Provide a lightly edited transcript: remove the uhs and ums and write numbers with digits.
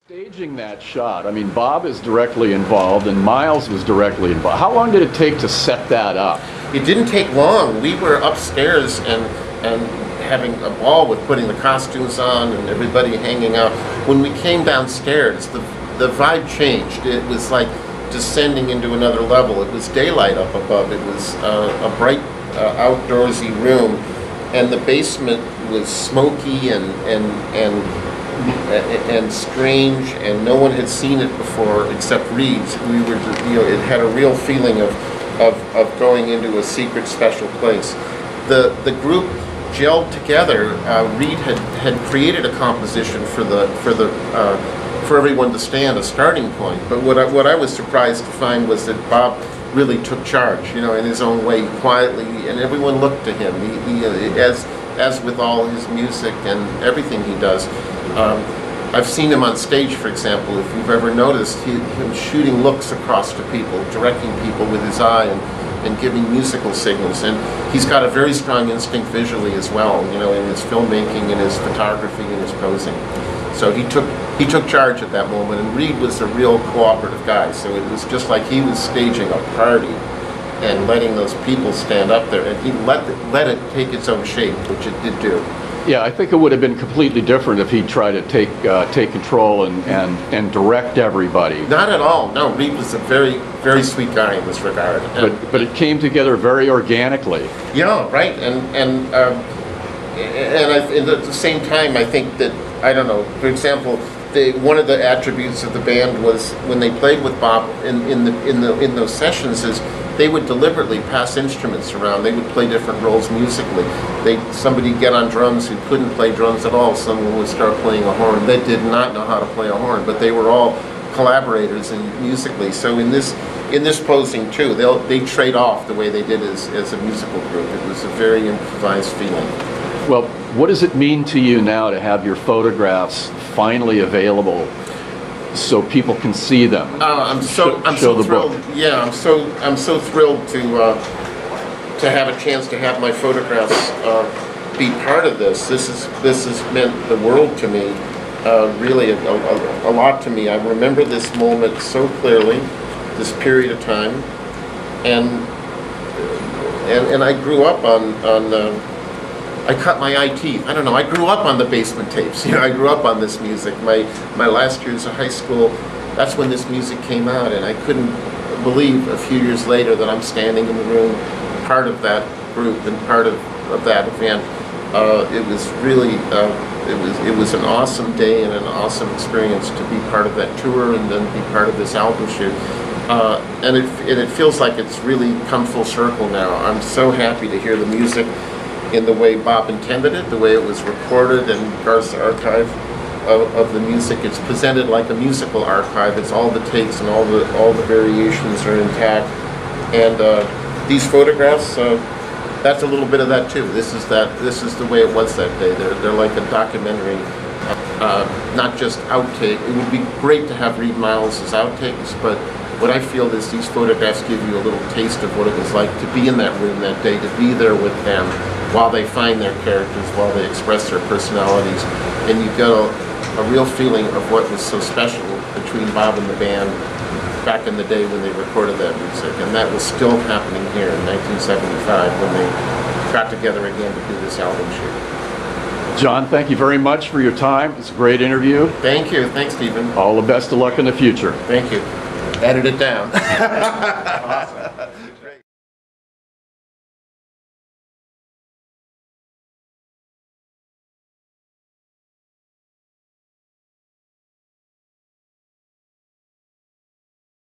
Staging that shot, I mean, Bob is directly involved and Miles was directly involved. How long did it take to set that up? It didn't take long. We were upstairs and having a ball with putting the costumes on and everybody hanging out. When we came downstairs, the vibe changed. It was like descending into another level. It was daylight up above. It was a bright outdoorsy room, and the basement was smoky and strange, and no one had seen it before except Reed's. We were, it had a real feeling of going into a secret, special place. The group gelled together. Reed had created a composition for everyone to stand, a starting point. But what I was surprised to find was that Bob really took charge, in his own way, quietly, and everyone looked to him. As with all his music and everything he does. I've seen him on stage, for example, if you've ever noticed, him shooting looks across to people, directing people with his eye and giving musical signals. And he's got a very strong instinct visually as well, in his filmmaking, in his photography, in his posing. So he took charge at that moment, and Reed was a real cooperative guy, so it was just like he was staging a party and letting those people stand up there, and he let it take its own shape, which it did do. Yeah, I think it would have been completely different if he tried to take control and direct everybody. Not at all. No, Reed was a very, very sweet guy in this regard. But it came together very organically. Yeah, right. And at the same time, I think that, I don't know, for example, one of the attributes of the band was when they played with Bob in those sessions is they would deliberately pass instruments around. They would play different roles musically. Somebody would get on drums who couldn't play drums at all. Someone would start playing a horn. They did not know how to play a horn, but they were all collaborators musically. So in this posing too, they trade off the way they did as a musical group. It was a very improvised feeling. Well, what does it mean to you now to have your photographs finally available so people can see them? I'm so thrilled. Book. Yeah, I'm so thrilled to have a chance to have my photographs be part of this. This has meant the world to me, really a lot to me. I remember this moment so clearly, this period of time, and I grew up on. I cut my eye teeth. I don't know. I grew up on the basement tapes. I grew up on this music. My last years of high school, that's when this music came out, and I couldn't believe a few years later that I'm standing in the room, part of that group and part of that event. It was really, it was an awesome day and an awesome experience to be part of that tour and then be part of this album shoot. And it feels like it's really come full circle now. I'm so happy to hear the music in the way Bob intended it, the way it was recorded, and Garth's archive of the music. It's presented like a musical archive. It's all the takes and all the variations are intact. And these photographs, that's a little bit of that too. This is the way it was that day. They're like a documentary, not just outtake. It would be great to have Reed Miles as outtakes, but what I feel is these photographs give you a little taste of what it was like to be in that room that day, to be there with them while they find their characters, while they express their personalities, and you get a real feeling of what was so special between Bob and the band back in the day when they recorded that music, and that was still happening here in 1975 when they got together again to do this album shoot. John, thank you very much for your time. It's a great interview. Thank you. Thanks, Stephen. All the best of luck in the future. Thank you. Edit it down. Awesome.